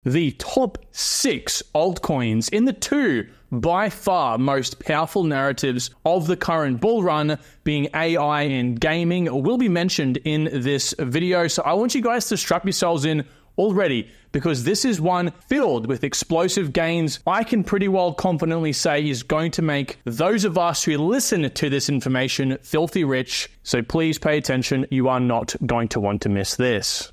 The top 6 altcoins in the 2 by far most powerful narratives of the current bull run, being AI and gaming, will be mentioned in this video. So I want you guys to strap yourselves in already, because this is one filled with explosive gains. I can pretty well confidently say is going to make those of us who listen to this information filthy rich. So please pay attention. You are not going to want to miss this.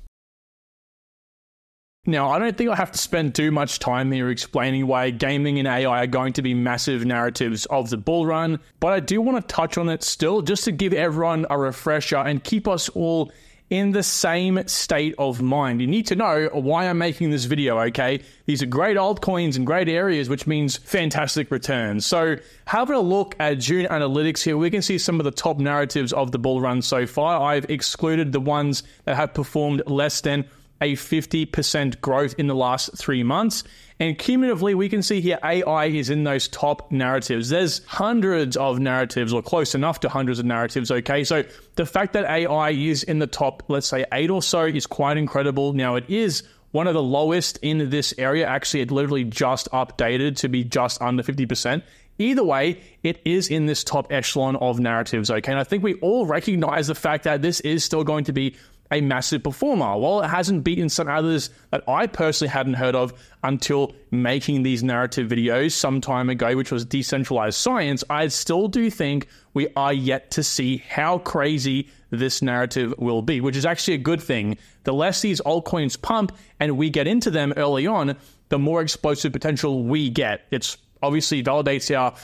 Now, I don't think I have to spend too much time here explaining why gaming and AI are going to be massive narratives of the bull run, but I do want to touch on it still, just to give everyone a refresher and keep us all in the same state of mind. You need to know why I'm making this video, okay? These are great altcoins and great areas, which means fantastic returns. So having a look at June analytics here, we can see some of the top narratives of the bull run so far. I've excluded the ones that have performed less than a 50% growth in the last 3 months. And cumulatively, we can see here AI is in those top narratives. There's hundreds of narratives, or close enough to hundreds of narratives, okay? So the fact that AI is in the top, let's say 8 or so, is quite incredible. Now, it is one of the lowest in this area. Actually, it literally just updated to be just under 50%. Either way, it is in this top echelon of narratives, okay? And I think we all recognize the fact that this is still going to be a massive performer. While it hasn't beaten some others that I personally hadn't heard of until making these narrative videos some time ago, which was decentralized science, I still do think we are yet to see how crazy this narrative will be, which is actually a good thing. The less these altcoins pump and we get into them early on, the more explosive potential we get. It's obviously validates our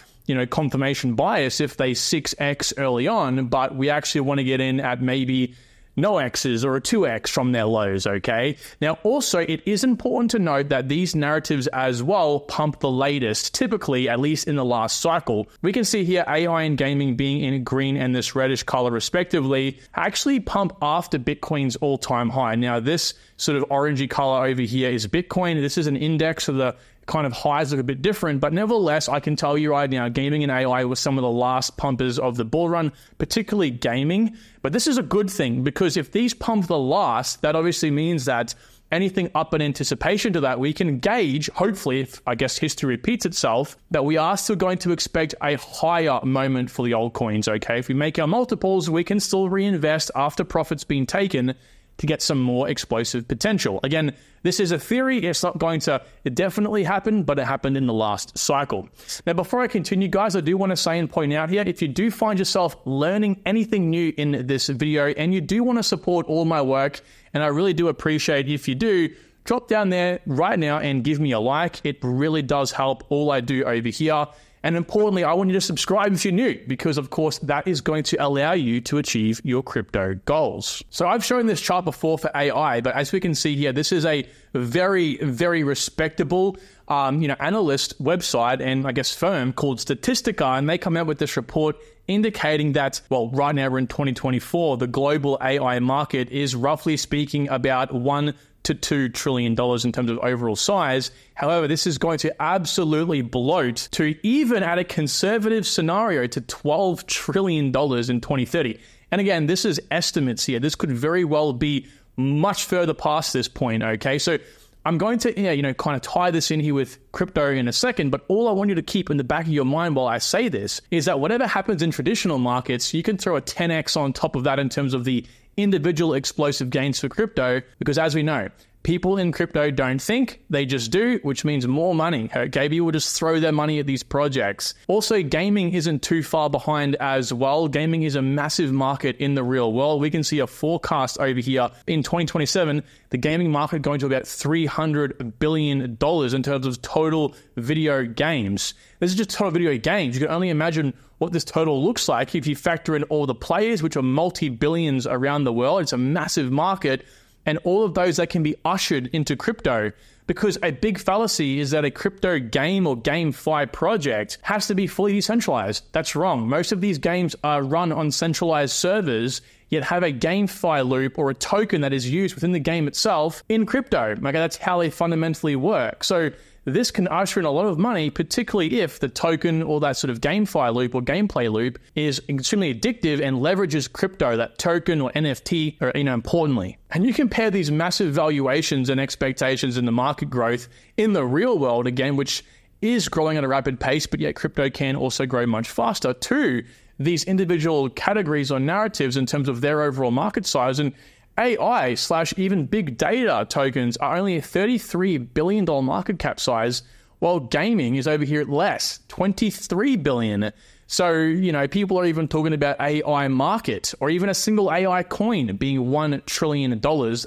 confirmation bias if they 6x early on, but we actually want to get in at maybe no X's or a 2X from their lows, okay? Now, also, it is important to note that these narratives as well pump the latest, typically, at least in the last cycle. We can see here AI and gaming being in green and this reddish color respectively, actually pump after Bitcoin's all-time high. Now, this sort of orangey color over here is Bitcoin. This is an index, so the kind of highs look a bit different, but nevertheless, I can tell you right now, gaming and AI were some of the last pumpers of the bull run, particularly gaming. But this is a good thing, because if these pump the last, that obviously means that anything up in anticipation to that, we can gauge, hopefully, if I guess history repeats itself, that we are still going to expect a higher moment for the altcoins, okay? If we make our multiples, we can still reinvest after profits being taken to get some more explosive potential. Again, this is a theory. It's not going to definitely happen, but it happened in the last cycle. Now, before I continue, guys, I do want to say and point out here, if you do find yourself learning anything new in this video and you do want to support all my work, and I really do appreciate if you do, drop down there right now and give me a like. It really does help all I do over here. And importantly, I want you to subscribe if you're new, because of course that is going to allow you to achieve your crypto goals. So I've shown this chart before for AI, but as we can see here, this is a very, very respectable analyst website and I guess firm called Statistica, and they come out with this report indicating that, well, right now we're in 2024, the global AI market is roughly speaking about $1 to $2 trillion in terms of overall size. However, this is going to absolutely bloat to, even at a conservative scenario, to $12 trillion in 2030. And again, this is estimates here. This could very well be much further past this point, okay? So I'm going to, kind of tie this in here with crypto in a second, but all I want you to keep in the back of your mind while I say this is that whatever happens in traditional markets, you can throw a 10x on top of that in terms of the individual explosive gains for crypto, because as we know, people in crypto don't think, they just do, which means more money. Okay, people just throw their money at these projects. Also, gaming isn't too far behind as well. Gaming is a massive market in the real world. We can see a forecast over here in 2027, the gaming market going to about $300 billion in terms of total video games. This is just total video games. You can only imagine what this total looks like if you factor in all the players, which are multi-billions around the world. It's a massive market. And all of those that can be ushered into crypto, because a big fallacy is that a crypto game or GameFi project has to be fully decentralized. That's wrong. Most of these games are run on centralized servers, yet have a GameFi loop or a token that is used within the game itself in crypto. Okay, that's how they fundamentally work. So this can usher in a lot of money, particularly if the token or that sort of GameFi loop or gameplay loop is extremely addictive and leverages crypto, that token or NFT, or, importantly. And you compare these massive valuations and expectations in the market growth in the real world, again, which is growing at a rapid pace, but yet crypto can also grow much faster, to these individual categories or narratives in terms of their overall market size. And AI/even big data tokens are only a $33 billion market cap size, while gaming is over here at less, $23 billion. So, people are even talking about AI market or even a single AI coin being $1 trillion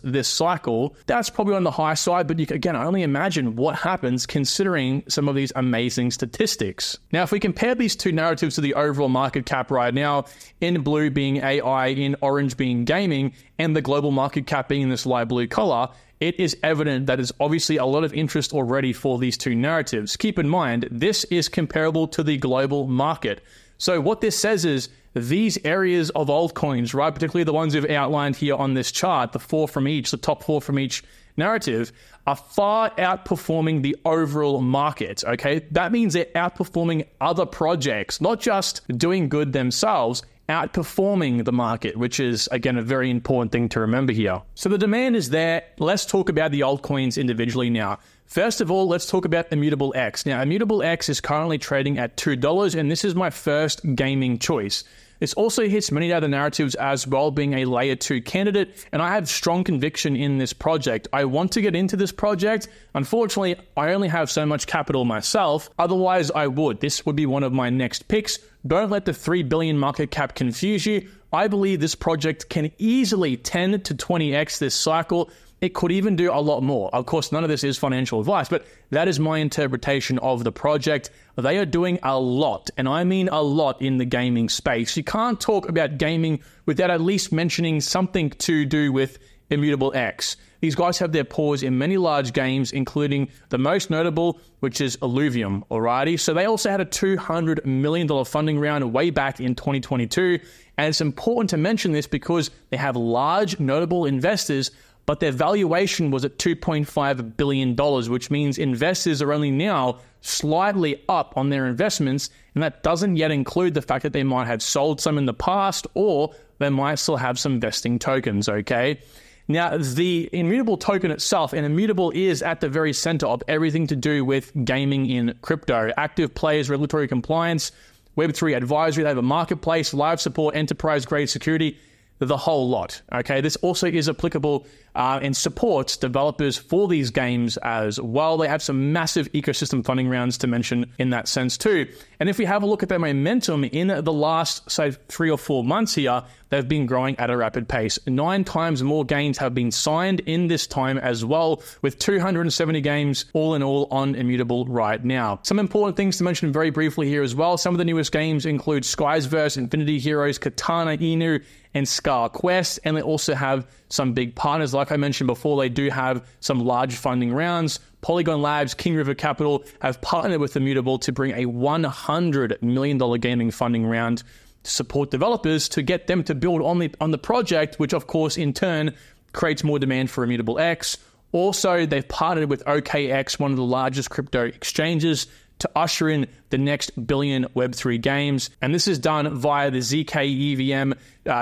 this cycle. That's probably on the high side, but you can, again, only imagine what happens considering some of these amazing statistics. Now, if we compare these two narratives to the overall market cap right now, in blue being AI, in orange being gaming, and the global market cap being in this light blue color, it is evident that there's obviously a lot of interest already for these two narratives. Keep in mind, this is comparable to the global market. So what this says is these areas of altcoins, right, particularly the ones we've outlined here on this chart, the top four from each narrative, are far outperforming the overall market, okay? That means they're outperforming other projects, not just doing good themselves, outperforming the market, which is, again, a very important thing to remember here. So the demand is there. Let's talk about the altcoins individually now. First of all, let's talk about Immutable X. Now, Immutable X is currently trading at $2, and this is my first gaming choice. This also hits many other narratives as well, being a layer 2 candidate, and I have strong conviction in this project. I want to get into this project. Unfortunately, I only have so much capital myself. Otherwise, I would. This would be one of my next picks. Don't let the 3 billion market cap confuse you. I believe this project can easily 10 to 20x this cycle. It could even do a lot more. Of course, none of this is financial advice, but that is my interpretation of the project. They are doing a lot, and I mean a lot, in the gaming space. You can't talk about gaming without at least mentioning something to do with Immutable X. These guys have their paws in many large games, including the most notable, which is Illuvium, alrighty? So they also had a $200 million funding round way back in 2022, and it's important to mention this because they have large, notable investors, but their valuation was at $2.5 billion, which means investors are only now slightly up on their investments, and that doesn't yet include the fact that they might have sold some in the past, or they might still have some vesting tokens, okay? Now, the Immutable token itself, and Immutable is at the very center of everything to do with gaming in crypto. Active players, regulatory compliance, Web3 advisory, they have a marketplace, live support, enterprise-grade security, the whole lot, okay? This also is applicable and supports developers for these games as well. They have some massive ecosystem funding rounds to mention in that sense too. And if we have a look at their momentum in the last, say, 3 or 4 months here, they've been growing at a rapid pace. 9 times more games have been signed in this time as well, with 270 games all in all on Immutable right now. Some important things to mention very briefly here as well. Some of the newest games include Skysverse, Infinity Heroes, Katana Inu, and Scar Quest, and they also have some big partners. Like I mentioned before, they do have some large funding rounds. Polygon Labs, King River Capital have partnered with Immutable to bring a $100 million gaming funding round to support developers to get them to build on the project, which of course in turn creates more demand for Immutable X. Also, they've partnered with OKX, one of the largest crypto exchanges, to usher in the next billion Web3 games. And this is done via the ZK EVM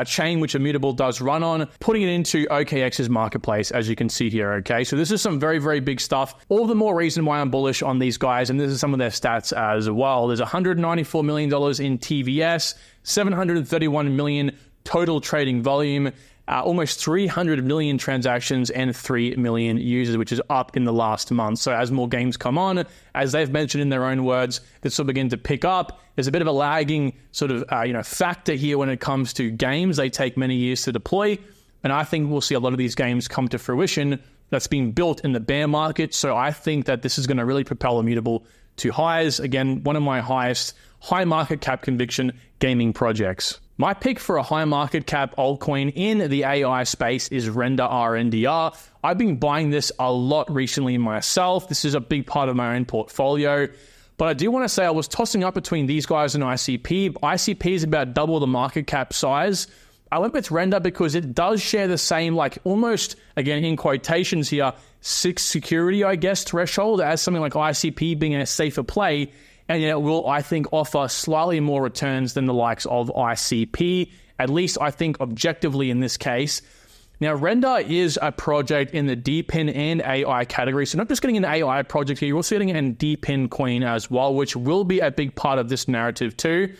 chain, which Immutable does run on, putting it into OKX's marketplace, as you can see here, okay? So this is some very, very big stuff. All the more reason why I'm bullish on these guys, and this is some of their stats as well. There's $194 million in TVS, 731 million total trading volume, almost 300 million transactions and 3 million users, which is up in the last month. So as more games come on, as they've mentioned in their own words, this will begin to pick up. There's a bit of a lagging sort of factor here when it comes to games. They take many years to deploy, and I think we'll see a lot of these games come to fruition that's being built in the bear market. So I think that this is going to really propel Immutable to highs. Again, one of my highest high market cap conviction gaming projects. My pick for a high market cap altcoin in the AI space is Render RNDR. I've been buying this a lot recently myself. This is a big part of my own portfolio. But I do want to say I was tossing up between these guys and ICP. ICP is about double the market cap size. I went with Render because it does share the same, like almost, again, in quotations here, security, I guess, threshold as something like ICP being a safer play. And yet it will, I think, offer slightly more returns than the likes of ICP, at least I think objectively in this case. Now, Render is a project in the DePIN and AI category. So not just getting an AI project here, you're also getting a DePIN coin as well, which will be a big part of this narrative too.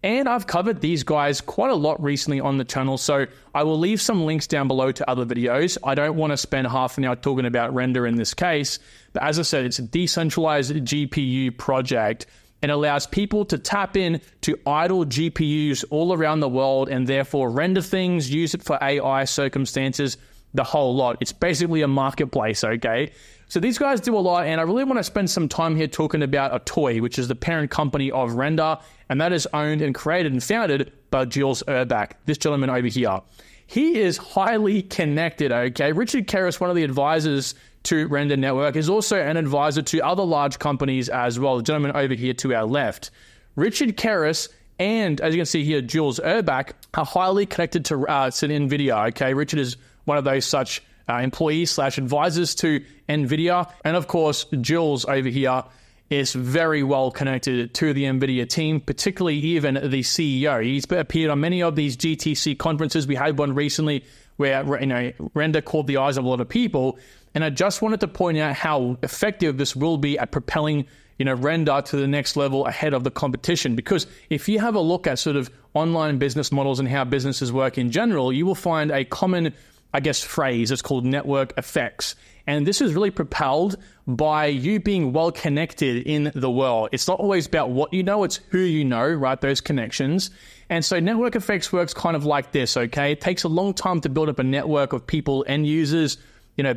And I've covered these guys quite a lot recently on the channel, so I will leave some links down below to other videos. I don't want to spend half an hour talking about Render in this case, but as I said, it's a decentralized GPU project and allows people to tap in to idle GPUs all around the world and therefore render things, use it for AI circumstances, the whole lot. It's basically a marketplace, okay? So these guys do a lot, and I really want to spend some time here talking about Atoy, which is the parent company of Render, and that is owned and created and founded by Jules Urbach, this gentleman over here. He is highly connected, okay? Richard Karras, one of the advisors to Render Network, is also an advisor to other large companies as well. The gentleman over here to our left. Richard Karras and, as you can see here, Jules Urbach are highly connected to NVIDIA, okay? Richard is one of those such employees / advisors to NVIDIA. And of course, Jules over here is very well connected to the NVIDIA team, particularly even the CEO. He's appeared on many of these GTC conferences. We had one recently where, Render caught the eyes of a lot of people. And I just wanted to point out how effective this will be at propelling, Render to the next level ahead of the competition. Because if you have a look at sort of online business models and how businesses work in general, you will find a common, phrase. It's called network effects. And this is really propelled by you being well connected in the world. It's not always about what you know, it's who you know, right? Those connections. And so network effects works kind of like this, okay? It takes a long time to build up a network of people, end users,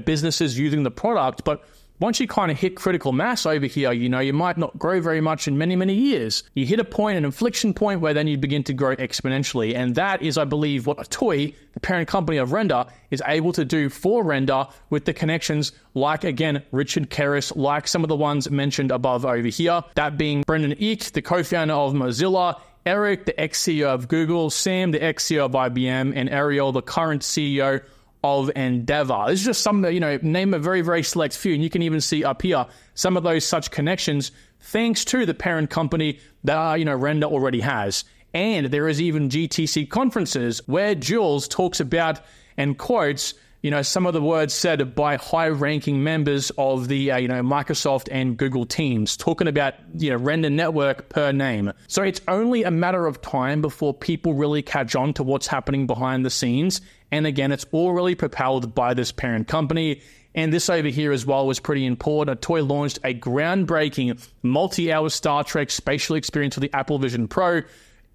businesses using the product. But once you kind of hit critical mass over here, you might not grow very much in many, many years. You hit a point, an inflection point, where then you begin to grow exponentially. And that is, I believe, what Atoy, the parent company of Render, is able to do for Render with the connections like, again, Richard Karras, like some of the ones mentioned above over here. That being Brendan Eich, the co-founder of Mozilla, Eric, the ex-CEO of Google, Sam, the ex-CEO of IBM, and Ariel, the current CEO of Endeavor. This is just some, name a very, very select few, and you can even see up here some of those such connections thanks to the parent company that, Render already has. And there is even GTC conferences where Jules talks about and quotes, some of the words said by high-ranking members of the, Microsoft and Google teams, talking about, Render Network per name. So it's only a matter of time before people really catch on to what's happening behind the scenes. And again, it's all really propelled by this parent company. And this over here as well was pretty important. Atoy launched a groundbreaking multi-hour Star Trek spatial experience for the Apple Vision Pro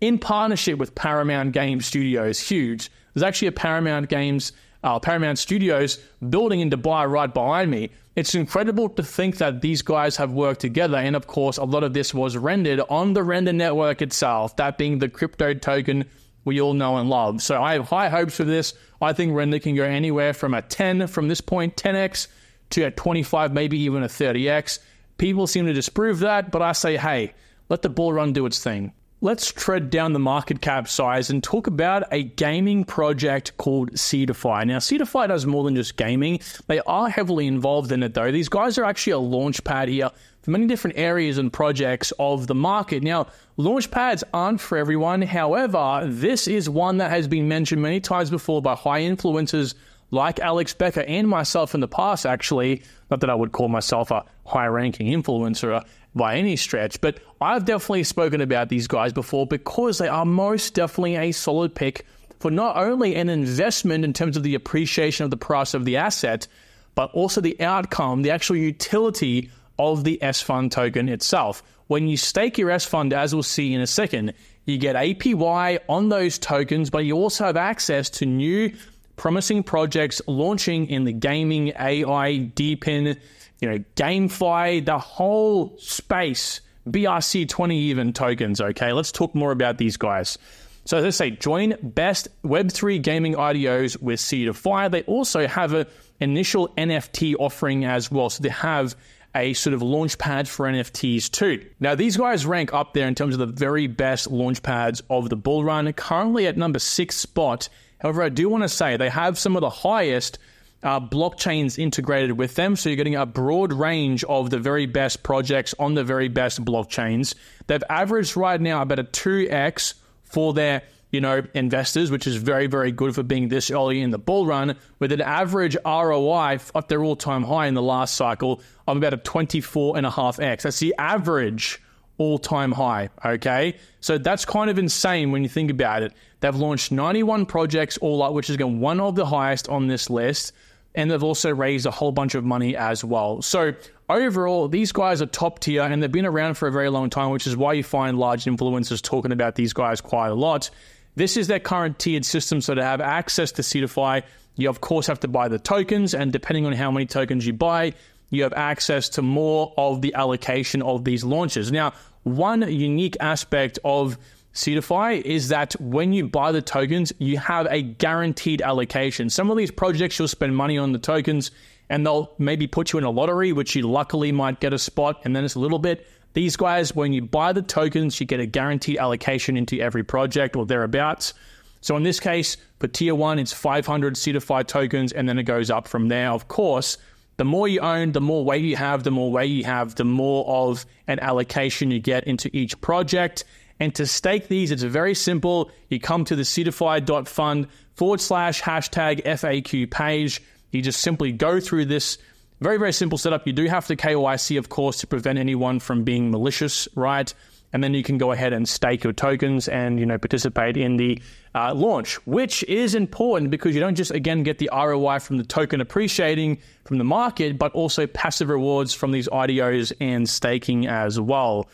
in partnership with Paramount Game Studios. Huge. There's actually a Paramount Studios building in Dubai right behind me. It's incredible to think that these guys have worked together. And of course, a lot of this was rendered on the Render Network itself, that being the crypto token we all know and love. So I have high hopes for this. I think Render can go anywhere from a 10 from this point, 10x, to a 25, maybe even a 30x. People seem to disprove that, but I say, hey, let the bull run do its thing. Let's tread down the market cap size and talk about a gaming project called Cify. Now, Cify does more than just gaming. They are heavily involved in it, though. These guys are actually a launch pad here for many different areas and projects of the market. Now, launch pads aren't for everyone. However, this is one that has been mentioned many times before by high influencers like Alex Becker and myself in the past, actually. Not that I would call myself a high-ranking influencer by any stretch, but I've definitely spoken about these guys before because they are most definitely a solid pick for not only an investment in terms of the appreciation of the price of the asset, but also the outcome, the actual utility of the S-Fund token itself. When you stake your S-Fund, as we'll see in a second, you get APY on those tokens, but you also have access to new promising projects launching in the gaming, AI, DePIN, GameFi, the whole space, BRC20 even tokens, okay? Let's talk more about these guys. So as I say, join best Web3 gaming IDOs with Cify. They also have an initial NFT offering as well. So they have a sort of launch pad for NFTs too. Now, these guys rank up there in terms of the very best launch pads of the bull run. Currently at number 6 spot However, I do want to say they have some of the highest blockchains integrated with them. So you're getting a broad range of the very best projects on the very best blockchains. They've averaged right now about a 2x for their investors, which is very, very good for being this early in the bull run, with an average ROI at their all-time high in the last cycle of about a 24.5x. That's the average all-time high, okay? So that's kind of insane when you think about it. They've launched 91 projects all up, which is again one of the highest on this list, and they've also raised a whole bunch of money as well. So overall, these guys are top tier, and they've been around for a very long time, which is why you find large influencers talking about these guys quite a lot. This is their current tiered system, so to have access to Cify, you of course have to buy the tokens, and depending on how many tokens you buy, you have access to more of the allocation of these launches. Now, one unique aspect of Cify is that when you buy the tokens, you have a guaranteed allocation. Some of these projects, you'll spend money on the tokens, and they'll maybe put you in a lottery, which you luckily might get a spot, and then it's a little bit. These guys, when you buy the tokens, you get a guaranteed allocation into every project or thereabouts. So in this case, for tier 1, it's 500 Cify tokens, and then it goes up from there. Of course, the more you own, the more weight you have, the more of an allocation you get into each project. And to stake these, it's very simple. You come to the cify.fund/#FAQ page. You just simply go through this very, very simple setup. You do have to KYC, of course, to prevent anyone from being malicious, right? And then you can go ahead and stake your tokens and, participate in the launch, which is important because you don't just, again, get the ROI from the token appreciating from the market, but also passive rewards from these IDOs and staking as well.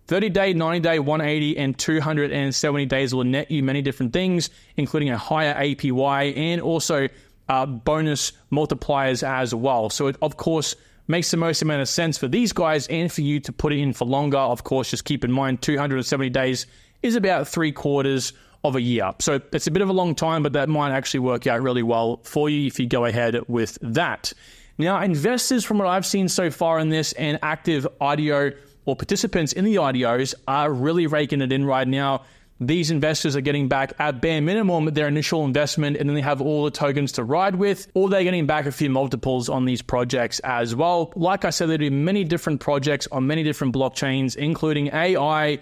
30-day, 90-day, 180, and 270 days will net you many different things, including a higher APY and also bonus multipliers as well. So it, of course, makes the most amount of sense for these guys and for you to put it in for longer. Of course, just keep in mind 270 days is about 3/4 of a year. So it's a bit of a long time, but that might actually work out really well for you if you go ahead with that. Now, investors, from what I've seen so far in this, and active IDO or participants in the IDOs are really raking it in right now. These investors are getting back at bare minimum their initial investment, and then they have all the tokens to ride with, or they're getting back a few multiples on these projects as well. Like I said, they do many different projects on many different blockchains, including AI,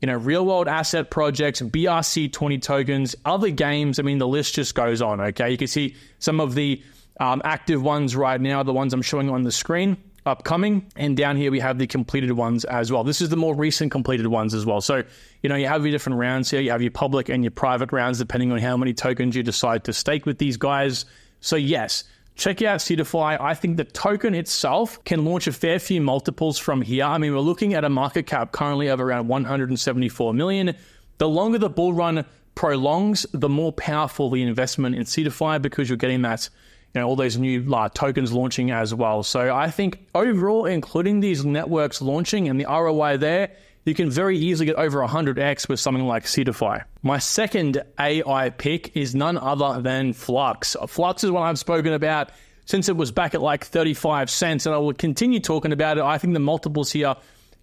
real world asset projects, BRC20 tokens, other games. I mean, the list just goes on, okay? You can see some of the active ones right now, the ones I'm showing on the screen, upcoming, and down here we have the completed ones as well. This is the more recent completed ones as well. So, you have your different rounds here. You have your public and your private rounds, depending on how many tokens you decide to stake with these guys. So yes, check out Cify. I think the token itself can launch a fair few multiples from here. I mean, we're looking at a market cap currently of around 174 million. The longer the bull run prolongs, the more powerful the investment in Cify, because you're getting that all those new tokens launching as well. So I think overall, including these networks launching and the ROI there, you can very easily get over 100x with something like Cify. My second AI pick is none other than Flux. Flux is one I've spoken about since it was back at like 35 cents, and I will continue talking about it. I think the multiples here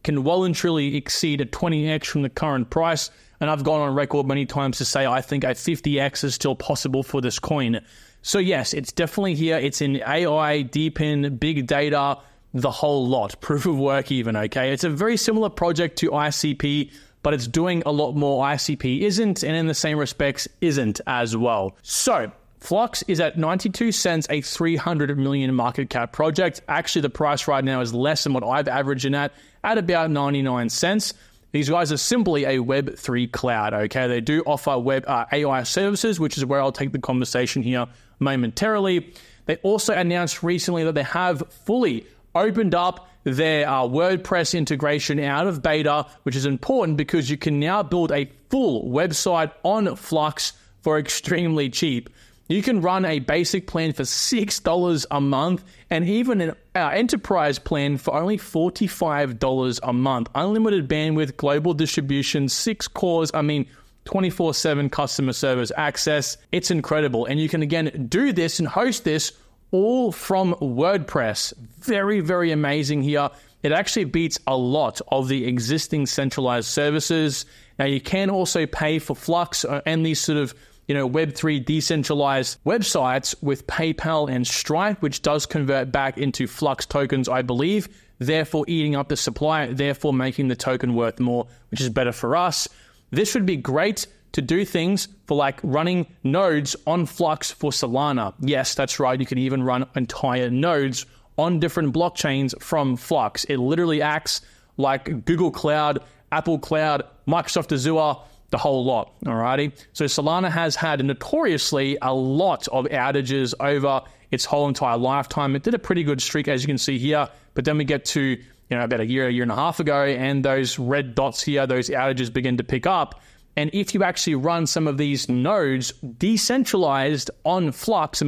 can well and truly exceed a 20x from the current price, and I've gone on record many times to say I think a 50x is still possible for this coin. So yes, it's definitely here. It's in AI, deepin, big data, the whole lot. Proof of work even, okay? It's a very similar project to ICP, but it's doing a lot more ICP isn't, and in the same respects, isn't as well. So Flux is at 92 cents, a 300 million market cap project. Actually, the price right now is less than what I've averaged in at about 99 cents. These guys are simply a Web3 cloud, okay? They do offer web AI services, which is where I'll take the conversation here momentarily. They also announced recently that they have fully opened up their WordPress integration out of beta, which is important because you can now build a full website on Flux for extremely cheap. You can run a basic plan for $6 a month, and even an enterprise plan for only $45 a month. Unlimited bandwidth, global distribution, 6 cores, 24/7 customer service access. It's incredible. And you can, again, do this and host this all from WordPress. Very, very amazing here. It actually beats a lot of the existing centralized services. Now, you can also pay for Flux and these sort of Web3 decentralized websites with PayPal and Stripe, which does convert back into Flux tokens, I believe, therefore eating up the supply, therefore making the token worth more, which is better for us. This would be great to do things for like running nodes on Flux for Solana. Yes, that's right. You can even run entire nodes on different blockchains from Flux. It literally acts like Google Cloud, Apple Cloud, Microsoft Azure, the whole lot, alrighty? So Solana has had notoriously a lot of outages over its whole entire lifetime. It did a pretty good streak, as you can see here, but then we get to, about a year and a half ago, and those red dots here, those outages begin to pick up. And if you actually run some of these nodes decentralized on Flux,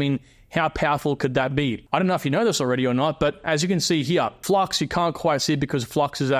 how powerful could that be? I don't know if you know this already or not, but as you can see here, Flux, you can't quite see because Flux is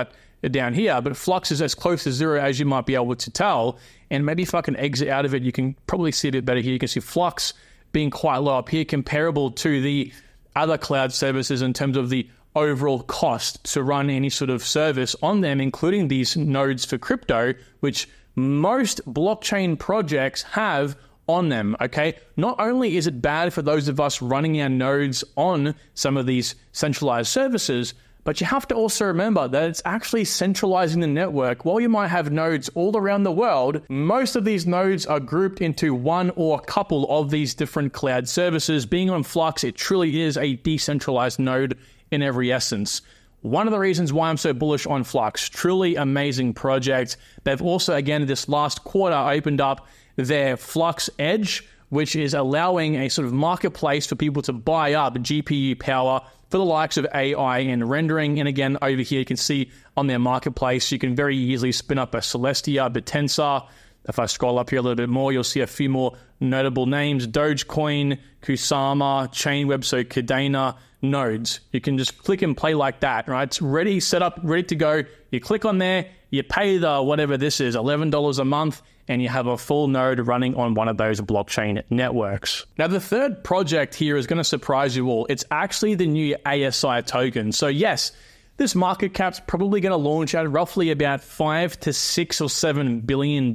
down here, but Flux is as close to zero as you might be able to tell. And maybe if I can exit out of it, you can probably see a bit better here. You can see Flux being quite low up here, comparable to the other cloud services in terms of the overall cost to run any sort of service on them, including these nodes for crypto, which most blockchain projects have on them, okay? Not only is it bad for those of us running our nodes on some of these centralized services, but you have to also remember that it's actually centralizing the network. While you might have nodes all around the world, most of these nodes are grouped into one or a couple of these different cloud services. Being on Flux, it truly is a decentralized node in every essence. One of the reasons why I'm so bullish on Flux, truly amazing project. They've also, again, this last quarter opened up their Flux Edge, which is allowing a sort of marketplace for people to buy up GPU power for the likes of AI and rendering. And again, over here, you can see on their marketplace, you can very easily spin up a Celestia, Tensor. If I scroll up here a little bit more, you'll see a few more notable names: Dogecoin, Kusama, Chainweb, so Cadena nodes. You can just click and play like that, right? It's ready, set up, ready to go. You click on there, you pay the whatever this is, $11 a month, and you have a full node running on one of those blockchain networks. Now, the third project here is going to surprise you all. It's actually the new ASI token. So yes, this market cap's probably going to launch at roughly about $5 to $6 or $7 billion.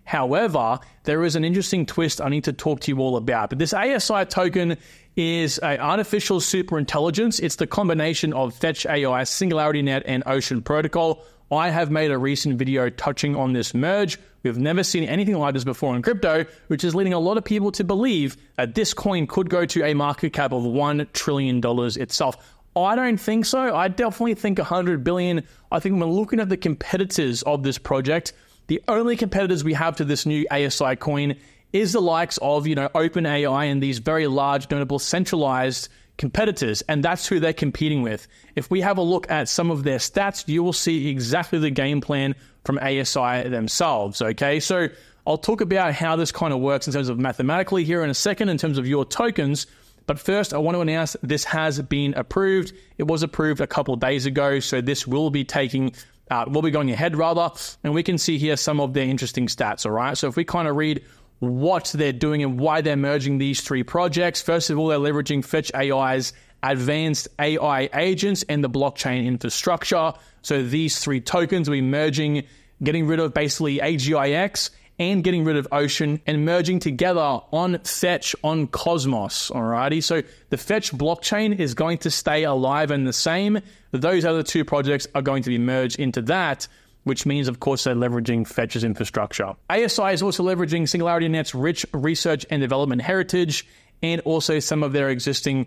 However, there is an interesting twist I need to talk to you all about. But this ASI token is an artificial superintelligence. It's the combination of Fetch AI, Singularity Net, and Ocean Protocol. I have made a recent video touching on this merge. We've never seen anything like this before in crypto, which is leading a lot of people to believe that this coin could go to a market cap of $1 trillion itself. I don't think so. I definitely think 100 billion. I think when looking at the competitors of this project, the only competitors we have to this new ASI coin is the likes of, OpenAI and these very large, notable centralized competitors, and that's who they're competing with. If we have a look at some of their stats, you will see exactly the game plan from ASI themselves, okay? So I'll talk about how this kind of works in terms of mathematically here in a second, in terms of your tokens. But first, I want to announce this has been approved. It was approved a couple of days ago, so this will be going ahead rather, and we can see here some of their interesting stats, all right? So if we kind of read what they're doing and why they're merging these three projects. First of all, they're leveraging Fetch AI's advanced AI agents and the blockchain infrastructure. So these three tokens will be merging, getting rid of basically AGIX and getting rid of Ocean and merging together on Fetch on Cosmos. Alrighty, so the Fetch blockchain is going to stay alive and the same. Those other two projects are going to be merged into that, which means, of course, they're leveraging Fetch's infrastructure. ASI is also leveraging Singularity Net's rich research and development heritage, and also some of their existing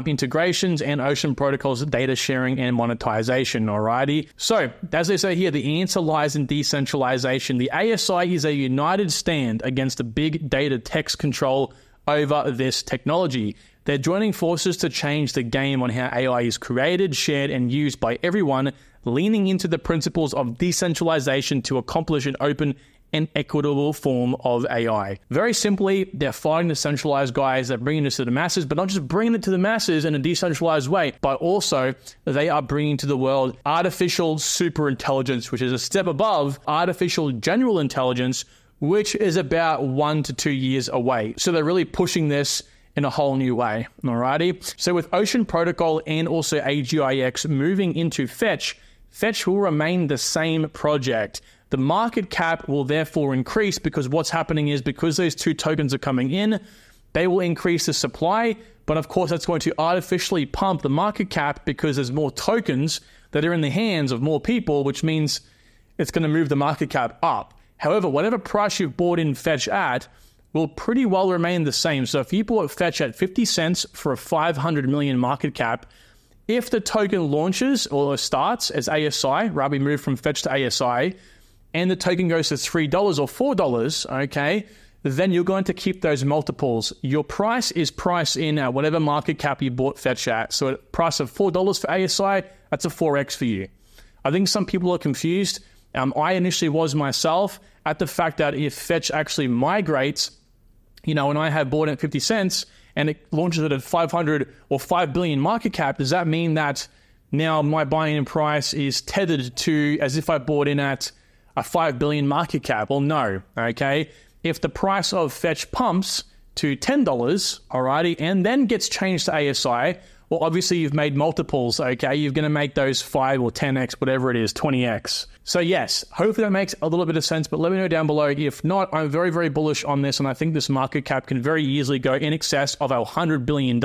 integrations and Ocean Protocol's data sharing and monetization, alrighty? So, as they say here, the answer lies in decentralization. The ASI is a united stand against the big data text control over this technology. They're joining forces to change the game on how AI is created, shared, and used by everyone, leaning into the principles of decentralization to accomplish an open and equitable form of AI. Very simply, they're fighting the centralized guys that are bringing this to the masses, but not just bringing it to the masses in a decentralized way, but also they are bringing to the world artificial superintelligence, which is a step above artificial general intelligence, which is about 1 to 2 years away. So they're really pushing this in a whole new way, alrighty? So with Ocean Protocol and also AGIX moving into Fetch, Fetch will remain the same project. the market cap will therefore increase, because what's happening is, because those two tokens are coming in, they will increase the supply. But of course, that's going to artificially pump the market cap because there's more tokens that are in the hands of more people, which means it's going to move the market cap up. However, whatever price you've bought in Fetch at will pretty well remain the same. So if you bought Fetch at 50 cents for a 500 million market cap, if the token launches or starts as ASI, right, we move from Fetch to ASI, and the token goes to $3 or $4, okay, then you're going to keep those multiples. Your price is priced in at whatever market cap you bought Fetch at. So at a price of $4 for ASI, that's a 4x for you. I think some people are confused. I initially was myself at the fact that if Fetch actually migrates, and I have bought it at 50 cents and it launches it at 500 or 5 billion market cap, does that mean that now my buying in price is tethered to as if I bought in at a 5 billion market cap? Well, no, okay? If the price of Fetch pumps to $10, alrighty, and then gets changed to ASI, well, obviously you've made multiples, okay? You're going to make those 5 or 10x, whatever it is, 20x. So yes, hopefully that makes a little bit of sense, but let me know down below. If not, I'm very, very bullish on this, and I think this market cap can very easily go in excess of $100 billion,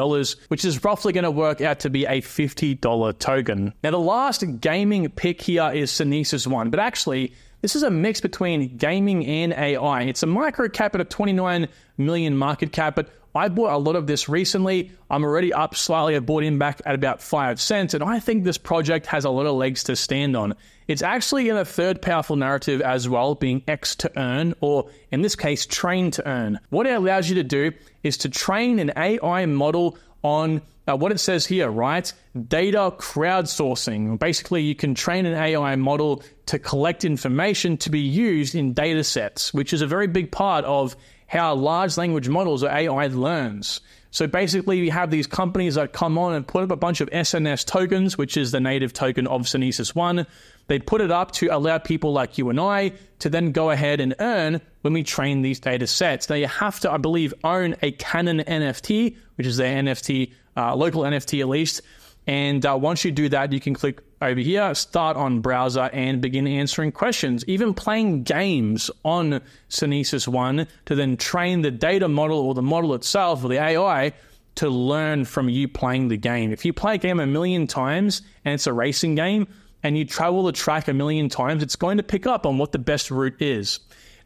which is roughly going to work out to be a $50 token. Now, the last gaming pick here is Synesis One, but actually, this is a mix between gaming and AI. It's a micro cap at a 29 million market cap, but I bought a lot of this recently. I'm already up slightly. I bought in back at about 5 cents, and I think this project has a lot of legs to stand on. It's actually in a third powerful narrative as well, being X to earn, or in this case, train to earn. What it allows you to do is to train an AI model on what it says here, right? Data crowdsourcing. Basically, you can train an AI model to collect information to be used in data sets, which is a very big part of how large language models or AI learns. So basically, we have these companies that come on and put up a bunch of SNS tokens, which is the native token of Synesis One. They put it up to allow people like you and I to then go ahead and earn when we train these data sets. Now, you have to, I believe, own a Canon NFT, which is their NFT, local NFT at least. And once you do that, you can click over here, start on browser, and begin answering questions, even playing games on Synesis One to then train the data model or the model itself or the AI to learn from you playing the game. If you play a game 1 million times and it's a racing game and you travel the track 1 million times, it's going to pick up on what the best route is.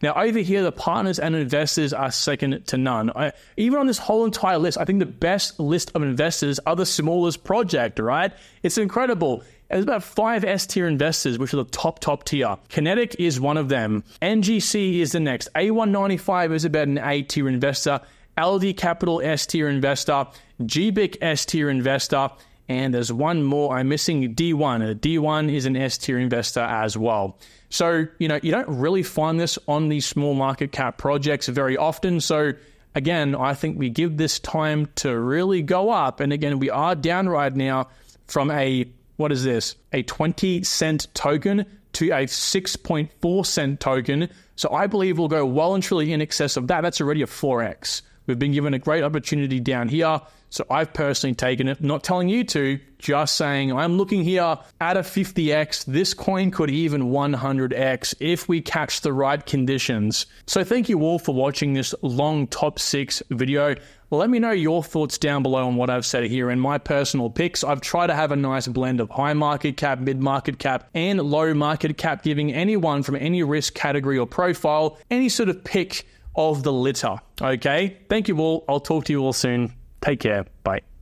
Now, over here, the partners and investors are second to none. Even on this whole entire list, I think the best list of investors are the smallest project, right? It's incredible. There's about 5 S-tier investors, which are the top tier. Kinetic is one of them. NGC is the next. A195 is about an A-tier investor. LD Capital S-tier investor. GBIC S-tier investor. And there's one more I'm missing, D1. D1 is an S-tier investor as well. So, you don't really find this on these small market cap projects very often. So, again, I think we give this time to really go up. And again, we are down right now from a 20 cent token to a 6.4 cent token. So I believe we'll go well and truly in excess of that. That's already a 4x. We've been given a great opportunity down here. So I've personally taken it, not telling you to, just saying I'm looking here at a 50x. This coin could even 100x if we catch the right conditions. So thank you all for watching this long top 6 video. Let me know your thoughts down below on what I've said here. In my personal picks, I've tried to have a nice blend of high market cap, mid market cap, and low market cap, giving anyone from any risk category or profile any sort of pick of the litter. Okay? Thank you all. I'll talk to you all soon. Take care. Bye.